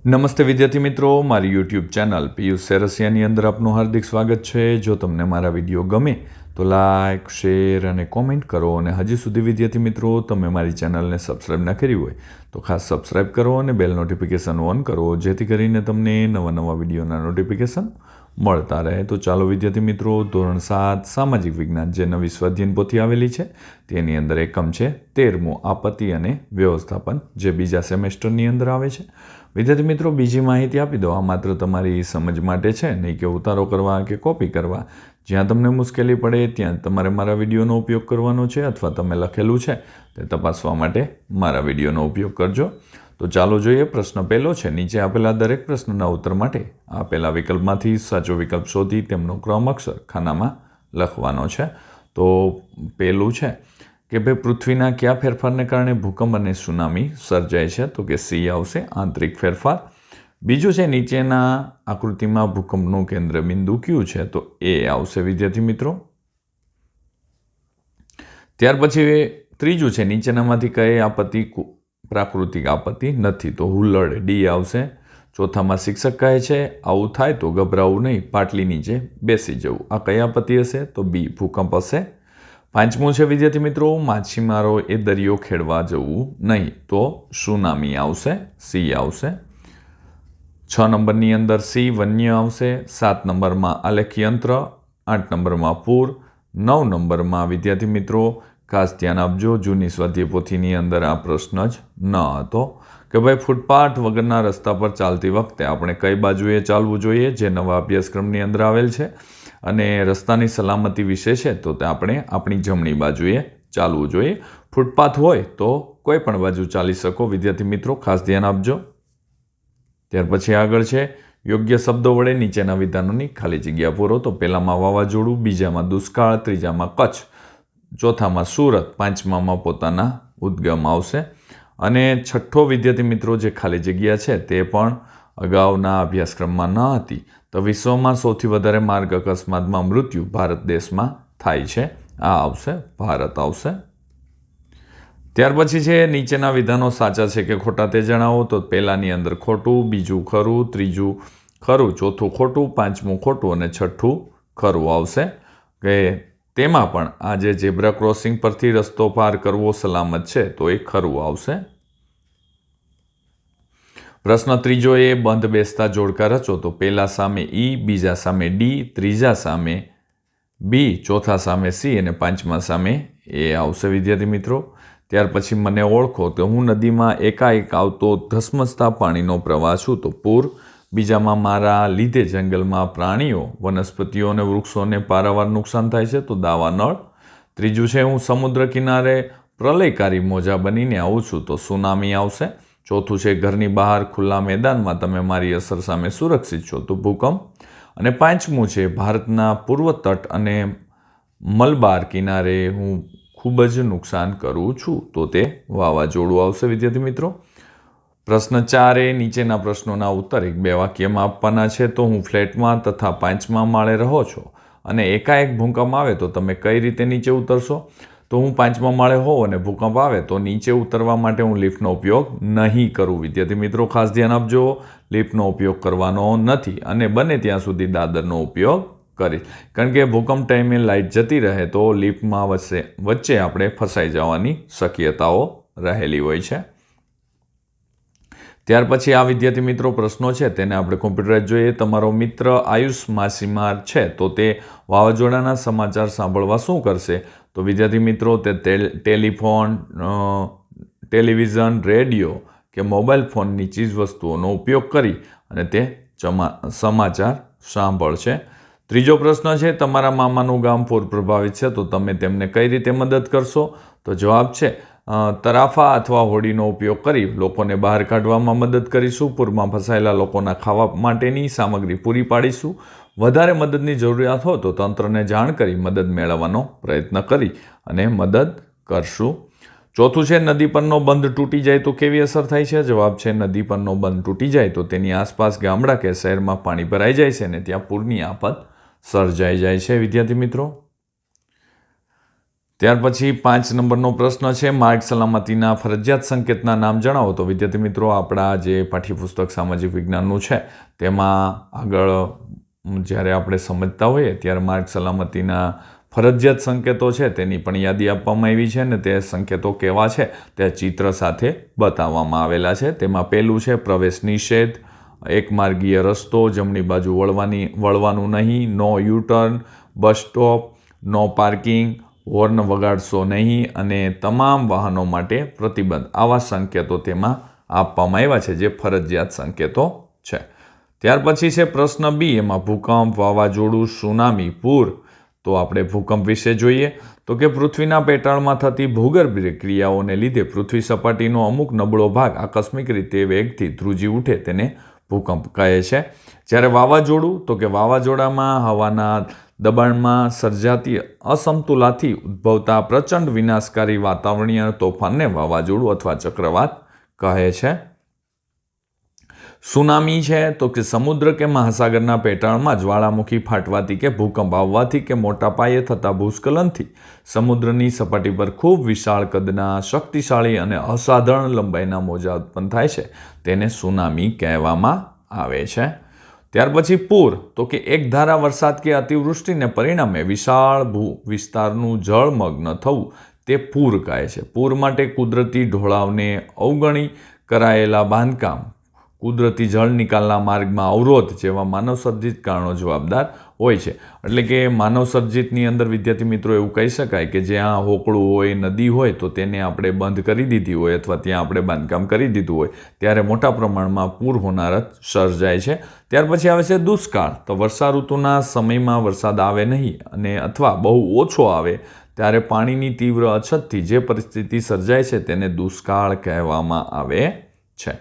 નમસ્તે વિદ્યાર્થી મિત્રો, મારી યુટ્યુબ ચેનલ પિયુષ સેરસિયાની અંદર આપનું હાર્દિક સ્વાગત છે। જો તમને મારા વિડીયો ગમે તો લાઇક, શેર અને કોમેન્ટ કરો, અને હજી સુધી વિદ્યાર્થી મિત્રો તમે મારી ચેનલને સબસ્ક્રાઈબ ના કરી હોય તો ખાસ સબસ્ક્રાઈબ કરો અને બેલ નોટિફિકેશન ઓન કરો, જેથી કરીને તમને નવા વિડીયોના નોટિફિકેશન મળતા રહે। તો ચાલો વિદ્યાર્થી મિત્રો, ધોરણ 7 સામાજિક વિજ્ઞાન જે નવી સ્વાધ્યાયન પોથી આવેલી છે તેની અંદર એકમ છે 13મો આપત્તિ અને વ્યવસ્થાપન, જે બીજા સેમેસ્ટરની અંદર આવે છે। વિદ્યાર્થી મિત્રો, બીજી માહિતી આપી દો, આ માત્ર તમારી સમજ માટે છે, નહીં કે ઉતારો કરવા કે કોપી કરવા। જ્યાં તમને મુશ્કેલી પડે ત્યાં તમારે મારા વિડીયોનો ઉપયોગ કરવાનો છે, અથવા તમે લખેલું છે તે તપાસવા માટે મારા વિડીયોનો ઉપયોગ કરજો। તો ચાલો જોઈએ, પ્રશ્ન પહેલો છે, નીચે આપેલા દરેક પ્રશ્નના ઉત્તર માટે આપેલા વિકલ્પમાંથી સાચો વિકલ્પ શોધી તેમનો ક્રમ અક્ષર ખાનામાં લખવાનો છે। તો પહેલું છે કે ભાઈ, પૃથ્વીના કયા ફેરફારને કારણે ભૂકંપ અને સુનામી સર્જાય છે? તો કે સી આવશે, આંતરિક ફેરફાર। બીજું છે, નીચેના આકૃતિમાં ભૂકંપનું કેન્દ્ર બિંદુ કયું છે? તો એ આવશે વિદ્યાર્થી મિત્રો। ત્યાર પછી ત્રીજું છે, નીચેનામાંથી કઈ આપત્તિ પ્રાકૃતિક આપત્તિ નથી? તો હુલ્લડ, ડી આવશે। ચોથામાં શિક્ષક કહે છે આવું થાય તો ગભરાવું નહીં, પાટલી નીચે બેસી જવું, આ કઈ આપત્તિ હશે? તો બી, ભૂકંપ હશે। પાંચમું છે વિદ્યાર્થી મિત્રો, માછીમારો એ દરિયો ખેડવા જવું નહીં, તો સુનામી આવશે, સી આવશે। 6 નંબરની અંદર સી, વન્ય આવશે। 7 નંબરમાં આલેખ યંત્ર, 8 નંબરમાં પૂર, 9 નંબરમાં વિદ્યાર્થી મિત્રો ખાસ ધ્યાન આપજો, જૂની સ્વાધ્યાય પોથીની અંદર આ પ્રશ્ન જ ન હતો કે ભાઈ, ફૂટપાથ વગરના રસ્તા પર ચાલતી વખતે આપણે કઈ બાજુએ ચાલવું જોઈએ, જે નવા અભ્યાસક્રમની અંદર આવેલ છે। અને રસ્તાની સલામતી વિશે છે, તો તે આપણે આપણી જમણી બાજુએ ચાલવું જોઈએ। ફૂટપાથ હોય તો કોઈ પણ બાજુ ચાલી શકો વિદ્યાર્થી મિત્રો, ખાસ ધ્યાન આપજો। ત્યાર પછી આગળ છે, યોગ્ય શબ્દો વડે નીચેના વિધાનોની ખાલી જગ્યા પૂરો। તો પહેલામાં વાવાઝોડું, બીજામાં દુષ્કાળ, ત્રીજામાં કચ્છ, ચોથામાં સુરત, પાંચમામાં પોતાના ઉદ્ગમ આવશે। અને છઠ્ઠો વિદ્યાર્થી મિત્રો જે ખાલી જગ્યા છે તે પણ અગાઉના અભ્યાસક્રમમાં ન હતી, તો વિશ્વમાં સૌથી વધારે માર્ગ અકસ્માતમાં મૃત્યુ ભારત દેશમાં થાય છે, આ આવશે, ભારત આવશે। ત્યાર પછી છે, નીચેના વિધાનો સાચા છે કે ખોટા તે જણાવો। તો પહેલાની અંદર ખોટું, બીજું ખરું, ત્રીજું ખરું, ચોથું ખોટું, પાંચમું ખોટું અને છઠ્ઠું ખરું આવશે। કે તેમાં પણ આ જે ઝેબ્રા ક્રોસિંગ પરથી રસ્તો પાર કરવો સલામત છે, તો એ ખરું આવશે। પ્રશ્ન ત્રીજો એ, બંધ બેસતા જોડકા રચો। તો પહેલા સામે ઈ, બીજા સામે ડી, ત્રીજા સામે બી, ચોથા સામે સી અને પાંચમા સામે એ આવશે વિદ્યાર્થી મિત્રો। ત્યાર પછી મને ઓળખો। તો હું નદીમાં એકાએક આવતો ધસમસતા પાણીનો પ્રવાહ છું, તો પૂર। બીજામાં મારા લીધે જંગલમાં પ્રાણીઓ, વનસ્પતિઓ અને વૃક્ષોને પારાવાર નુકસાન થાય છે, તો દાવાનળ। ત્રીજું છે, હું સમુદ્ર કિનારે પ્રલયકારી મોજા બનીને આવું છું, તો સુનામી આવશે। ચોથું છે, ઘરની બહાર ખુલ્લા મેદાનમાં તમે મારી અસર સામે સુરક્ષિત છો, તો ભૂકંપ। અને પાંચમું છે, ભારતના પૂર્વ તટ અને મલબાર કિનારે હું ખૂબ જ નુકસાન કરું છું, તો તે વાવાઝોડું આવશે વિદ્યાર્થી મિત્રો। પ્રશ્ન 4 એ, નીચેના પ્રશ્નોના ઉત્તર 1-2 વાક્યમાં આપવાના છે। તો હું ફ્લેટમાં તથા 5મા માળે રહો છો અને એકાએક ભૂકંપ આવે તો તમે કઈ રીતે નીચે ઉતરશો? તો હું 5મા માળે હોઉં અને ભૂકંપ આવે તો નીચે ઉતરવા માટે હું લિફ્ટનો ઉપયોગ નહીં કરું વિદ્યાર્થી મિત્રો, ખાસ ધ્યાન આપજો, લિફ્ટનો ઉપયોગ કરવાનો નથી અને બને ત્યાં સુધી દાદરનો ઉપયોગ કરીશ, કારણ કે ભૂકંપ ટાઈમે લાઇટ જતી રહે તો લિફ્ટમાં વચ્ચે આપણે ફસાઈ જવાની શક્યતાઓ રહેલી હોય છે। ત્યાર પછી આ વિદ્યાર્થી મિત્રો પ્રશ્નો છે તેને આપણે કોમ્પ્યુટરાઇઝ જોઈએ। તમારો મિત્ર આયુષ માછીમાર છે, તો તે વાવાઝોડાના સમાચાર સાંભળવા શું કરશે? તો વિદ્યાર્થી મિત્રો તે ટેલિફોન, ટેલિવિઝન, રેડિયો કે મોબાઈલ ફોનની ચીજવસ્તુઓનો ઉપયોગ કરી અને તે સમાચાર સાંભળશે। ત્રીજો પ્રશ્ન છે, તમારા મામાનું ગામ પૂર પ્રભાવિત છે, તો તમે તેમને કઈ રીતે મદદ કરશો? તો જવાબ છે, તરાફા અથવા હોડીનો ઉપયોગ કરી લોકોને બહાર કાઢવામાં મદદ કરીશું, પૂરમાં ફસાયેલા લોકોના ખાવા માટેની સામગ્રી પૂરી પાડીશું, વધારે મદદની જરૂરિયાત હોય તો તંત્રને જાણ કરી મદદ મેળવવાનો પ્રયત્ન કરી અને મદદ કરશું। ચોથું છે, નદી પરનો બંધ તૂટી જાય તો કેવી અસર થાય છે? જવાબ છે, નદી પરનો બંધ તૂટી જાય તો તેની આસપાસ ગામડા કે શહેરમાં પાણી ભરાઈ જાય છે અને ત્યાં પૂરની આફત સર્જાઈ જાય છે વિદ્યાર્થી મિત્રો। ત્યાર પછી 5 નંબરનો પ્રશ્ન છે, માર્ગ સલામતીના ફરજિયાત સંકેતના નામ જણાવો. તો વિદ્યાર્થી મિત્રો, આપણા જે પાઠ્યપુસ્તક સામાજિક વિજ્ઞાનનું છે તેમાં આગળ જ્યારે આપણે સમજતા હોઈએ ત્યારે માર્ગ સલામતીના ફરજિયાત સંકેતો છે તેની પણ યાદી આપવામાં આવી છે, અને તે સંકેતો કેવા છે તે ચિત્ર સાથે બતાવવામાં આવેલા છે. તેમાં પહેલું છે પ્રવેશ નિષેધ, એક માર્ગીય રસ્તો, જમણી બાજુ વળવાનું નહીં, no U-turn, bus stop, no parking, horn વગાડશો નહીં અને તમામ વાહનો માટે પ્રતિબંધ. આવા સંકેતો તેમાં આપવામાં આવ્યા છે જે ફરજિયાત સંકેતો છે. ત્યાર પછી છે પ્રશ્ન બી, એમાં ભૂકંપ, વાવાઝોડું, સુનામી, પૂર. તો આપણે ભૂકંપ વિશે જોઈએ તો કે પૃથ્વીના પેટાળમાં થતી ભૂગર્ભ ક્રિયાઓને લીધે પૃથ્વી સપાટીનો અમુક નબળો ભાગ આકસ્મિક રીતે વેગથી ધ્રુજી ઉઠે તેને ભૂકંપ કહે છે. જ્યારે વાવાઝોડું, તો કે વાવાઝોડામાં હવાના દબાણમાં સર્જાતી અસમતુલાથી ઉદ્ભવતા પ્રચંડ વિનાશકારી વાતાવરણીય તોફાનને વાવાઝોડું અથવા ચક્રવાત કહે છે. સુનામી છે તો કે સમુદ્ર કે મહાસાગરના પેટાળમાં જ્વાળામુખી ફાટવાથી કે ભૂકંપ આવવાથી કે મોટા પાયે થતા ભૂસ્ખલનથી સમુદ્રની સપાટી પર ખૂબ વિશાળ કદના, શક્તિશાળી અને અસાધારણ લંબાઈના મોજા ઉત્પન્ન થાય છે, તેને સુનામી કહેવામાં આવે છે. ત્યાર પછી પૂર, તો કે એક ધારા વરસાદ કે અતિવૃષ્ટિને પરિણામે વિશાળ વિસ્તારનું જળમગ્ન થવું તે પૂર કહે છે. પૂર માટે કુદરતી ઢોળાવને અવગણી કરાયેલા બાંધકામ, કુદરતી જળ નિકાલના માર્ગમાં અવરોધ જેવા માનવસર્જિત કારણો જવાબદાર હોય છે. એટલે કે માનવસર્જિતની અંદર વિદ્યાર્થી મિત્રો એવું કહી શકાય કે જ્યાં હોકળું હોય, નદી હોય તો તેને આપણે બંધ કરી દીધી હોય અથવા ત્યાં આપણે બાંધકામ કરી દીધું હોય ત્યારે મોટા પ્રમાણમાં પૂર હોનારત સર્જાય છે. ત્યાર પછી આવે છે દુષ્કાળ. તો વર્ષા ઋતુના સમયમાં વરસાદ આવે નહીં અને અથવા બહુ ઓછો આવે ત્યારે પાણીની તીવ્ર અછતથી જે પરિસ્થિતિ સર્જાય છે તેને દુષ્કાળ કહેવામાં આવે છે.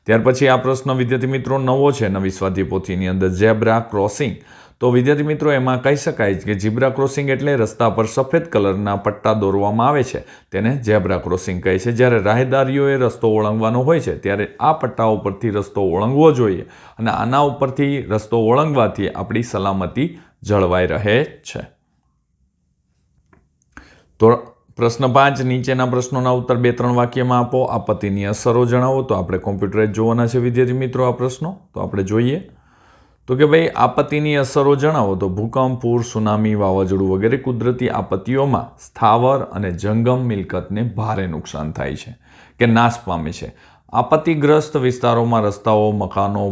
ત્યાર પછી આ પ્રશ્ન વિદ્યાર્થી મિત્રો નવો છે નવી સ્વાધ્યાય પોથીની અંદર, ઝેબ્રા ક્રોસિંગ. તો વિદ્યાર્થી મિત્રો એમાં કહી શકાય કે ઝીબ્રા ક્રોસિંગ એટલે રસ્તા પર સફેદ કલરના પટ્ટા દોરવામાં આવે છે તેને ઝેબ્રા ક્રોસિંગ કહે છે. જ્યારે રાહદારીઓએ રસ્તો ઓળંગવાનો હોય છે ત્યારે આ પટ્ટા ઉપરથી રસ્તો ઓળંગવો જોઈએ અને આના ઉપરથી રસ્તો ઓળંગવાથી આપણી સલામતી જળવાઈ રહે છે. તો પ્રશ્ન 5, નીચેના પ્રશ્નોના ઉત્તર 2-3 વાક્યમાં આપો. આપત્તિની અસરો જણાવો. તો આપણે કોમ્પ્યુટરાઇઝ જોવાના છે વિદ્યાર્થી મિત્રો આ પ્રશ્નો. તો આપણે જોઈએ તો કે ભાઈ આપત્તિની અસરો જણાવો. તો ભૂકંપ, પૂર, સુનામી, વાવાઝોડું વગેરે કુદરતી આપત્તિઓમાં સ્થાવર અને જંગમ મિલકતને ભારે નુકસાન થાય છે કે નાશ પામે છે. આપત્તિગ્રસ્ત વિસ્તારોમાં રસ્તાઓ, મકાનો,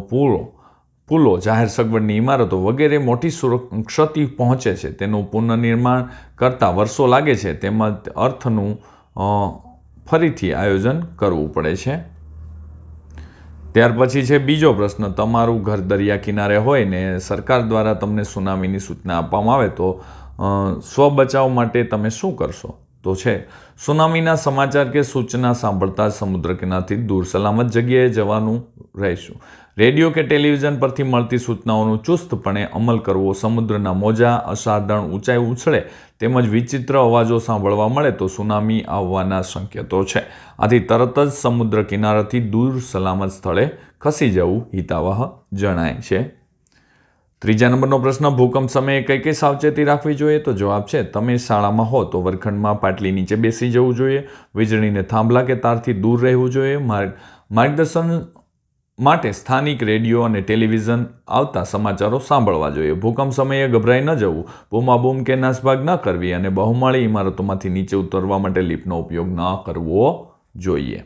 પુલો, જાહેર સગવડની ઇમારતો વગેરે મોટી ક્ષતિ પહોંચે છે. તેનું પુનર્નિર્માણ કરતાં વર્ષો લાગે છે. તેમજ અર્થનું ફરીથી આયોજન કરવું પડે છે. ત્યાર પછી છે બીજો પ્રશ્ન, તમારું ઘર દરિયા કિનારે હોય ને સરકાર દ્વારા તમને સુનામીની સૂચના આપવામાં આવે તો સ્વબચાવ માટે તમે શું કરશો? તો છે સુનામીના સમાચાર કે સૂચના સાંભળતા સમુદ્ર કિનારથી દૂર સલામત જગ્યાએ જવાનું રહીશું. રેડિયો કે ટેલિવિઝન પરથી મળતી સૂચનાઓનું ચુસ્તપણે અમલ કરવો. સમુદ્રના મોજા અસાધારણ ઊંચાઈ ઉછળે તેમજ વિચિત્ર અવાજો સાંભળવા મળે તો સુનામી આવવાના સંકેતો છે. આથી તરત જ સમુદ્ર કિનારાથી દૂર સલામત સ્થળે ખસી જવું હિતાવહ જણાય છે. 3જા નંબરનો પ્રશ્ન, ભૂકંપ સમયે કઈ કઈ સાવચેતી રાખવી જોઈએ? તો જવાબ છે તમે શાળામાં હો તો વર્ગખંડમાં પાટલી નીચે બેસી જવું જોઈએ. વીજળીને થાંભલા કે તારથી દૂર રહેવું જોઈએ. માર્ગદર્શન માટે સ્થાનિક રેડિયો અને ટેલિવિઝન આવતા સમાચારો સાંભળવા જોઈએ. ભૂકંપ સમયે ગભરાઈ ન જવું. બૂમાબૂમ કે નાસભાગ ન કરવી અને બહુમાળી ઇમારતોમાંથી નીચે ઉતરવા માટે લિફ્ટનો ઉપયોગ ન કરવો જોઈએ.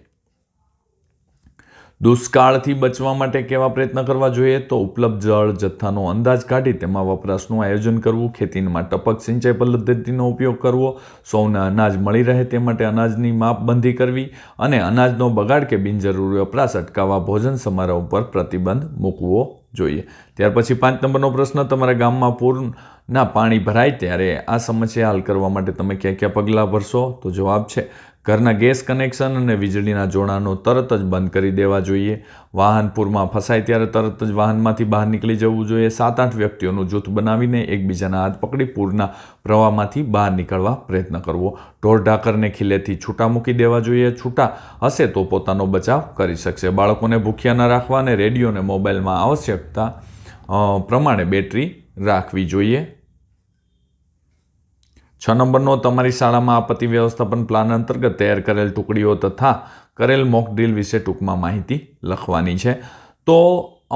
દુષ્કાળથી બચવા માટે કેવા પ્રયત્ન કરવા જોઈએ? તો ઉપલબ્ધ જળ જથ્થાનો અંદાજ કાઢી તેમાં વપરાશનું આયોજન કરવું. ખેતીમાં ટપક સિંચાઈ પદ્ધતિનો ઉપયોગ કરવો. સૌને અનાજ મળી રહે તે માટે અનાજની માપબંધી કરવી અને અનાજનો બગાડ કે બિનજરૂરી વપરાશ અટકાવવા ભોજન સમારોહ પર પ્રતિબંધ મૂકવો જોઈએ. ત્યાર પછી 5 નંબરનો પ્રશ્ન, તમારા ગામમાં પૂરના પાણી ભરાય ત્યારે આ સમસ્યા હલ કરવા માટે તમે કયા કયા પગલાં ભરશો? તો જવાબ છે ઘરના ગેસ કનેક્શન અને વીજળીના જોડાણો તરત જ બંધ કરી દેવા જોઈએ. વાહન પૂરમાં ફસાય ત્યારે તરત જ વાહનમાંથી બહાર નીકળી જવું જોઈએ. 7-8 વ્યક્તિઓનું જૂથ બનાવીને એકબીજાના હાથ પકડી પૂરના પ્રવાહમાંથી બહાર નીકળવા પ્રયત્ન કરવો. ઢોર ઢાંખરને ખીલેથી છૂટા મૂકી દેવા જોઈએ. છૂટા હશે તો પોતાનો બચાવ કરી શકશે. બાળકોને ભૂખ્યા ન રાખવા અને રેડિયો અને મોબાઈલમાં આવશ્યકતા પ્રમાણે બેટરી રાખવી જોઈએ. 6 નંબરનો તમારી શાળામાં આપત્તિ વ્યવસ્થાપન પ્લાન અંતર્ગત તૈયાર કરેલ ટુકડીઓ તથા કરેલ મોક ડ્રીલ વિશે ટૂંકમાં માહિતી લખવાની છે. તો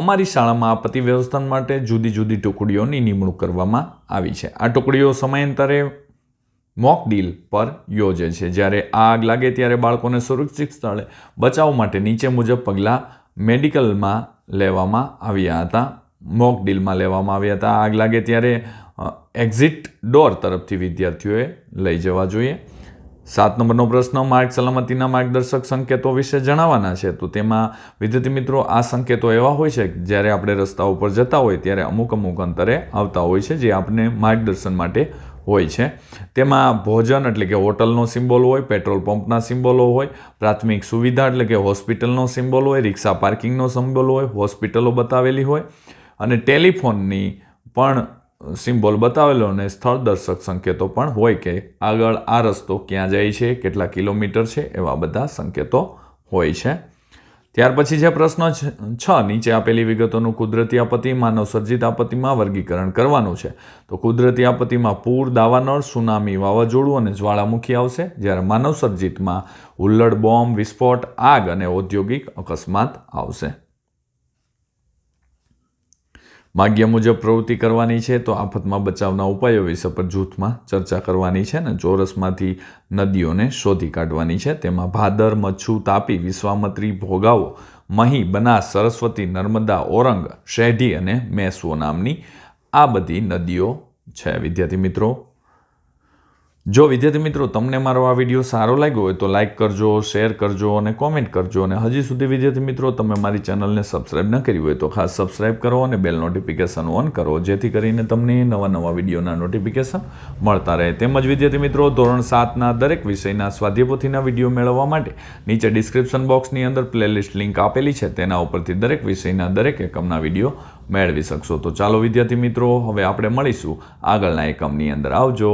અમારી શાળામાં આપત્તિ વ્યવસ્થાપન માટે જુદી જુદી ટુકડીઓની નિમણૂક કરવામાં આવી છે. આ ટુકડીઓ સમયાંતરે મોક ડ્રીલ પર યોજે છે. જ્યારે આગ લાગે ત્યારે બાળકોને સુરક્ષિત સ્થળે બચાવ માટે નીચે મુજબ પગલાં મેડિકલમાં લેવામાં આવ્યા હતા. મોક ડ્રીલમાં લેવામાં આવ્યા હતા. આગ લાગે ત્યારે એક્ઝિટ ડોર તરફથી વિદ્યાર્થીઓએ લઈ જવા જોઈએ. 7 નંબરનો પ્રશ્ન માર્ગ સલામતીના માર્ગદર્શક સંકેતો વિશે જણાવવાના છે. તો તેમાં વિદ્યાર્થી મિત્રો આ સંકેતો એવા હોય છે કે જ્યારે આપણે રસ્તા ઉપર જતા હોય ત્યારે અમુક અંતરે આવતા હોય છે જે આપણે માર્ગદર્શન માટે હોય છે. તેમાં ભોજન એટલે કે હોટલનો સિમ્બોલ હોય, પેટ્રોલ પંપના સિમ્બોલો હોય, પ્રાથમિક સુવિધા એટલે કે હોસ્પિટલનો સિમ્બોલ હોય, રિક્ષા પાર્કિંગનો સિમ્બોલ હોય, હોસ્પિટલો બતાવેલી હોય અને ટેલિફોનની પણ સિમ્બોલ બતાવેલો અને સ્થળ દર્શક સંકેતો પણ હોય કે આગળ આ રસ્તો ક્યાં જાય છે, કેટલા કિલોમીટર છે, એવા બધા સંકેતો હોય છે. ત્યાર પછી જે પ્રશ્ન 6 નીચે આપેલી વિગતોનું કુદરતી આપત્તિ માનવ સર્જિત આપત્તિમાં વર્ગીકરણ કરવાનું છે. તો કુદરતી આપત્તિમાં પૂર, દાવાનળ, સુનામી, વાવાઝોડું અને જ્વાળામુખી આવશે. જ્યારે માનવ સર્જિતમાં હુલ્લડ, બોમ્બ, વિસ્ફોટ, આગ અને ઔદ્યોગિક અકસ્માત આવશે. માગ્યા મુજબ પ્રવૃત્તિ કરવાની છે. તો આફતમાં બચાવના ઉપાયો વિશે પર જૂથમાં ચર્ચા કરવાની છે અને ચોરસમાંથી નદીઓને શોધી કાઢવાની છે. તેમાં ભાદર, મચ્છુ, તાપી, વિશ્વામિત્રી, ભોગાવો, મહી, બનાસ, સરસ્વતી, નર્મદા, ઓરંગ, શેઢી અને મેસવો નામની આ બધી નદીઓ છે. વિદ્યાર્થી મિત્રો, જો વિદ્યાર્થી મિત્રો તમને મારો આ વિડીયો સારો લાગ્યો હોય તો લાઇક કરજો, શેર કરજો અને કોમેન્ટ કરજો. અને હજી સુધી વિદ્યાર્થી મિત્રો તમે મારી ચેનલને સબસ્ક્રાઈબ ન કરી હોય તો ખાસ સબસ્ક્રાઈબ કરો અને બેલ નોટિફિકેશન ઓન કરો, જેથી કરીને તમને નવા વિડીયોના નોટિફિકેશન મળતા રહે. તેમજ વિદ્યાર્થી મિત્રો, ધોરણ 7ના દરેક વિષયના સ્વાધ્યાયપોથીના વિડીયો મેળવવા માટે નીચે ડિસ્ક્રિપ્શન બોક્સની અંદર પ્લેલિસ્ટ લિંક આપેલી છે. તેના ઉપરથી દરેક વિષયના દરેક એકમના વિડીયો મેળવી શકશો. તો ચાલો વિદ્યાર્થી મિત્રો, હવે આપણે મળીશું આગળના એકમની અંદર. આવજો.